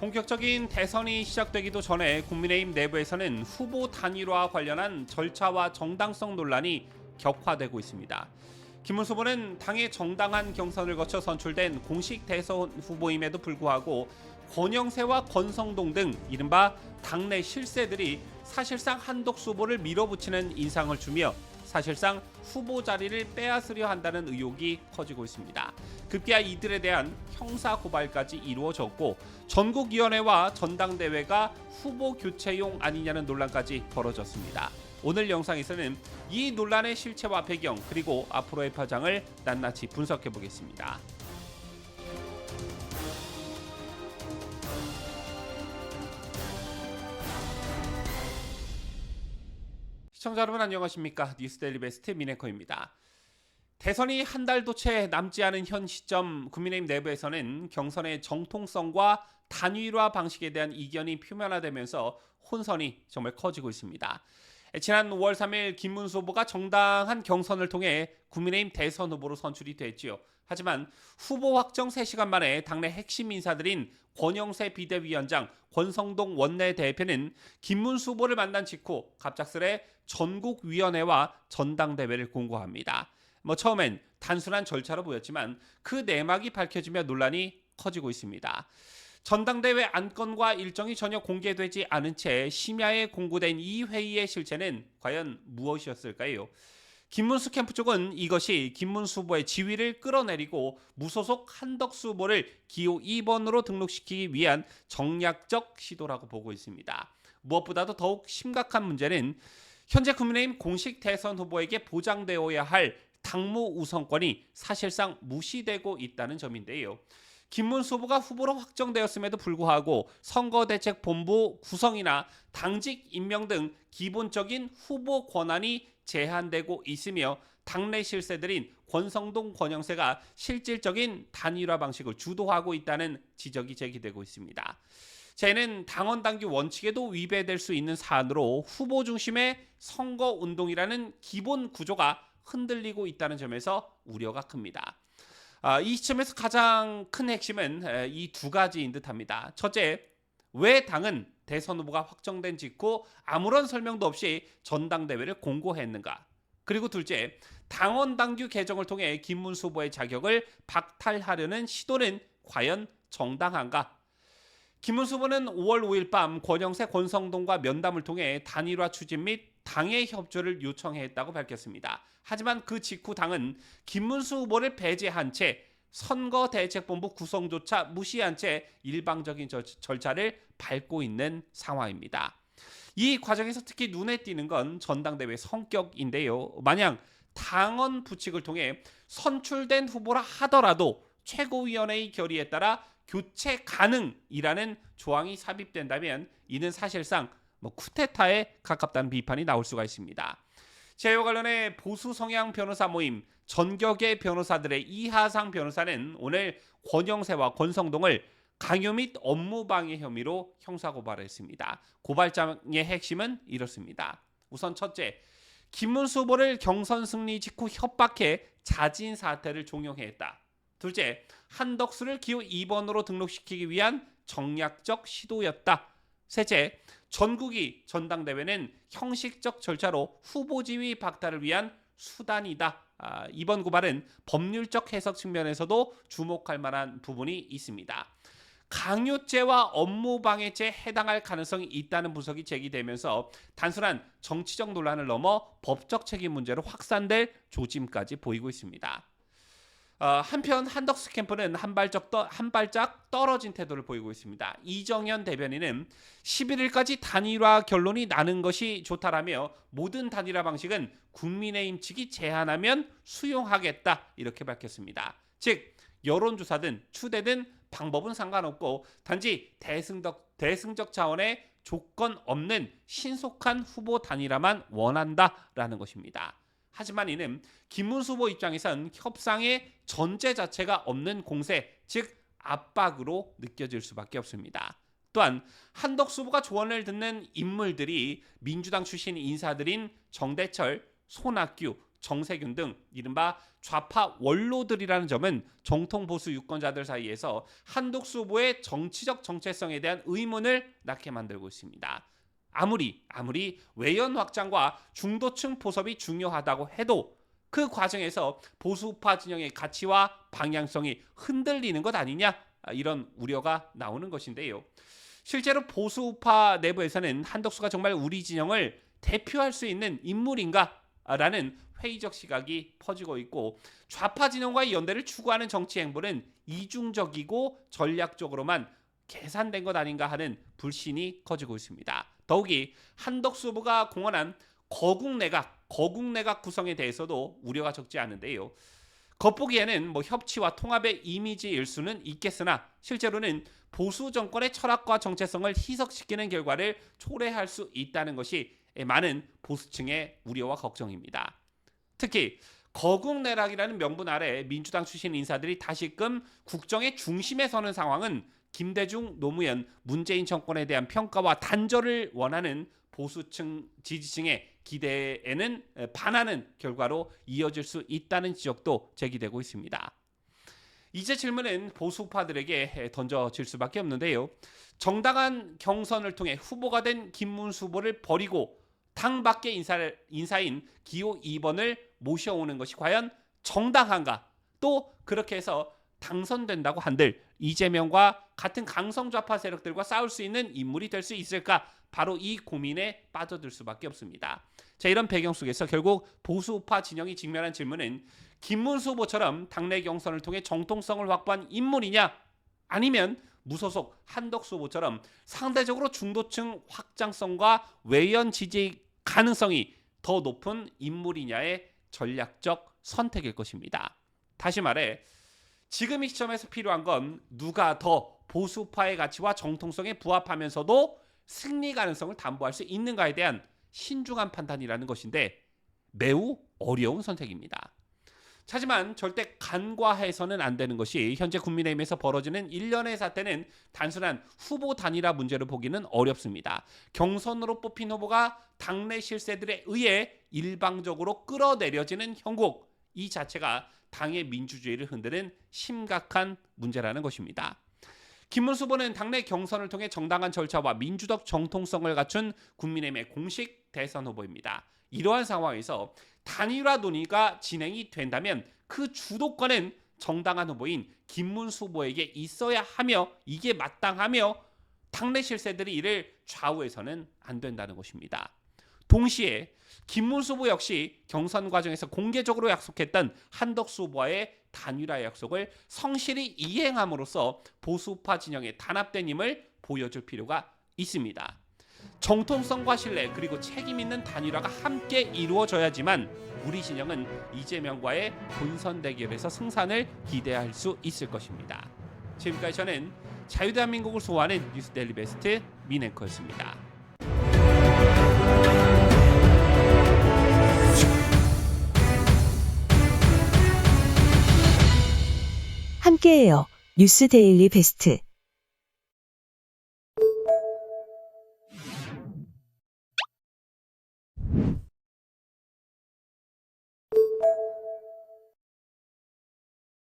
본격적인 대선이 시작되기도 전에 국민의힘 내부에서는 후보 단일화 관련한 절차와 정당성 논란이 격화되고 있습니다. 김문수 후보는 당의 정당한 경선을 거쳐 선출된 공식 대선 후보임에도 불구하고 권영세와 권성동 등 이른바 당내 실세들이 사실상 한덕수 후보를 밀어붙이는 인상을 주며 사실상 후보 자리를 빼앗으려 한다는 의혹이 커지고 있습니다. 급기야 이들에 대한 형사 고발까지 이루어졌고 전국위원회와 전당대회가 후보 교체용 아니냐는 논란까지 벌어졌습니다. 오늘 영상에서는 이 논란의 실체와 배경 그리고 앞으로의 파장을 낱낱이 분석해 보겠습니다. 시청자 여러분 안녕하십니까? 뉴스데일리 베스트 미네커입니다. 대선이 한 달도 채 남지 않은 현 시점 국민의힘 내부에서는 경선의 정통성과 단일화 방식에 대한 이견이 표면화되면서 혼선이 정말 커지고 있습니다. 지난 5월 3일 김문수 후보가 정당한 경선을 통해 국민의힘 대선 후보로 선출이 됐지요. 하지만 후보 확정 3시간 만에 당내 핵심 인사들인 권영세 비대위원장, 권성동 원내대표는 김문수 후보를 만난 직후 갑작스레 전국위원회와 전당대회를 공고합니다. 처음엔 단순한 절차로 보였지만 그 내막이 밝혀지며 논란이 커지고 있습니다. 전당대회 안건과 일정이 전혀 공개되지 않은 채 심야에 공고된 이 회의의 실체는 과연 무엇이었을까요? 김문수 캠프 쪽은 이것이 김문수 후보의 지위를 끌어내리고 무소속 한덕수 후보를 기호 2번으로 등록시키기 위한 정략적 시도라고 보고 있습니다. 무엇보다도 더욱 심각한 문제는 현재 국민의힘 공식 대선 후보에게 보장되어야 할 당무 우선권이 사실상 무시되고 있다는 점인데요. 김문수 후보가 후보로 확정되었음에도 불구하고 선거대책본부 구성이나 당직 임명 등 기본적인 후보 권한이 제한되고 있으며 당내 실세들인 권성동, 권영세가 실질적인 단일화 방식을 주도하고 있다는 지적이 제기되고 있습니다. 쟤는 당원 당규 원칙에도 위배될 수 있는 사안으로 후보 중심의 선거운동이라는 기본 구조가 흔들리고 있다는 점에서 우려가 큽니다. 이 시점에서 가장 큰 핵심은 이 두 가지인 듯합니다. 첫째, 왜 당은 대선 후보가 확정된 직후 아무런 설명도 없이 전당대회를 공고했는가? 그리고 둘째, 당원 당규 개정을 통해 김문수 후보의 자격을 박탈하려는 시도는 과연 정당한가? 김문수 후보는 5월 5일 밤 권영세, 권성동과 면담을 통해 단일화 추진 및 당의 협조를 요청했다고 밝혔습니다. 하지만 그 직후 당은 김문수 후보를 배제한 채 선거대책본부 구성조차 무시한 채 일방적인 절차를 밟고 있는 상황입니다. 이 과정에서 특히 눈에 띄는 건 전당대회 성격인데요. 만약 당원 부칙을 통해 선출된 후보라 하더라도 최고위원회의 결의에 따라 교체 가능이라는 조항이 삽입된다면 이는 사실상 쿠데타에 가깝다는 비판이 나올 수가 있습니다. 이와 관련해 보수 성향 변호사 모임 전격의 변호사들의 이하상 변호사는 오늘 권영세와 권성동을 강요 및 업무방해 혐의로 형사고발했습니다. 고발장의 핵심은 이렇습니다. 우선 첫째, 김문수 후보를 경선 승리 직후 협박해 자진 사퇴를 종용했다. 둘째, 한덕수를 기호 2번으로 등록시키기 위한 정략적 시도였다. 셋째, 전국위 전당대회는 형식적 절차로 후보 지위 박탈을 위한 수단이다. 이번 고발은 법률적 해석 측면에서도 주목할 만한 부분이 있습니다. 강요죄와 업무방해죄에 해당할 가능성이 있다는 분석이 제기되면서 단순한 정치적 논란을 넘어 법적 책임 문제로 확산될 조짐까지 보이고 있습니다. 한편 한덕수 캠프는 한 발짝 떨어진 태도를 보이고 있습니다. 이정현 대변인은 11일까지 단일화 결론이 나는 것이 좋다라며 모든 단일화 방식은 국민의힘 측이 제안하면 수용하겠다 이렇게 밝혔습니다. 즉 여론조사든 추대든 방법은 상관없고 단지 대승적 차원의 조건 없는 신속한 후보 단일화만 원한다라는 것입니다. 하지만 이는 김문수 후보 입장에선 협상의 전제 자체가 없는 공세, 즉 압박으로 느껴질 수밖에 없습니다. 또한 한덕수 후보가 조언을 듣는 인물들이 민주당 출신 인사들인 정대철, 손학규, 정세균 등 이른바 좌파 원로들이라는 점은 정통 보수 유권자들 사이에서 한덕수 후보의 정치적 정체성에 대한 의문을 낳게 만들고 있습니다. 아무리 외연 확장과 중도층 포섭이 중요하다고 해도 그 과정에서 보수우파 진영의 가치와 방향성이 흔들리는 것 아니냐, 이런 우려가 나오는 것인데요. 실제로 보수우파 내부에서는 한덕수가 정말 우리 진영을 대표할 수 있는 인물인가? 라는 회의적 시각이 퍼지고 있고, 좌파 진영과의 연대를 추구하는 정치 행보는 이중적이고 전략적으로만 계산된 것 아닌가 하는 불신이 커지고 있습니다. 더욱이 한덕수 후보가 공언한 거국 내각 구성에 대해서도 우려가 적지 않은데요. 겉보기에는 협치와 통합의 이미지일 수는 있겠으나 실제로는 보수 정권의 철학과 정체성을 희석시키는 결과를 초래할 수 있다는 것이 많은 보수층의 우려와 걱정입니다. 특히 거국 내락이라는 명분 아래 민주당 출신 인사들이 다시금 국정의 중심에 서는 상황은 김대중, 노무현, 문재인 정권에 대한 평가와 단절을 원하는 보수층 지지층의 기대에는 반하는 결과로 이어질 수 있다는 지적도 제기되고 있습니다. 이제 질문은 보수파들에게 던져질 수밖에 없는데요. 정당한 경선을 통해 후보가 된 김문수 후보를 버리고 당 밖의 인사인 기호 2번을 모셔오는 것이 과연 정당한가? 또 그렇게 해서 당선된다고 한들 이재명과 같은 강성좌파 세력들과 싸울 수 있는 인물이 될 수 있을까? 바로 이 고민에 빠져들 수밖에 없습니다. 자, 이런 배경 속에서 결국 보수우파 진영이 직면한 질문은 김문수 후보처럼 당내 경선을 통해 정통성을 확보한 인물이냐, 아니면 무소속 한덕수 후보처럼 상대적으로 중도층 확장성과 외연 지지 가능성이 더 높은 인물이냐의 전략적 선택일 것입니다. 다시 말해 지금 이 시점에서 필요한 건 누가 더 보수파의 가치와 정통성에 부합하면서도 승리 가능성을 담보할 수 있는가에 대한 신중한 판단이라는 것인데 매우 어려운 선택입니다. 하지만 절대 간과해서는 안 되는 것이 현재 국민의힘에서 벌어지는 일련의 사태는 단순한 후보 단일화 문제로 보기는 어렵습니다. 경선으로 뽑힌 후보가 당내 실세들에 의해 일방적으로 끌어내려지는 형국, 이 자체가 당의 민주주의를 흔드는 심각한 문제라는 것입니다. 김문수 후보는 당내 경선을 통해 정당한 절차와 민주적 정통성을 갖춘 국민의힘의 공식 대선 후보입니다. 이러한 상황에서 단일화 논의가 진행이 된다면 그 주도권은 정당한 후보인 김문수 후보에게 있어야 하며 이게 마땅하며 당내 실세들이 이를 좌우해서는 안 된다는 것입니다. 동시에 김문수 후보 역시 경선 과정에서 공개적으로 약속했던 한덕수 후보와의 단일화 약속을 성실히 이행함으로써 보수파 진영의 단합된 힘을 보여줄 필요가 있습니다. 정통성과 신뢰 그리고 책임 있는 단일화가 함께 이루어져야지만 우리 진영은 이재명과의 본선 대결에서 승산을 기대할 수 있을 것입니다. 지금까지 저는 자유대한민국을 소화하는 뉴스데일리 베스트 민앵커였습니다. 함께해요. 뉴스데일리 베스트.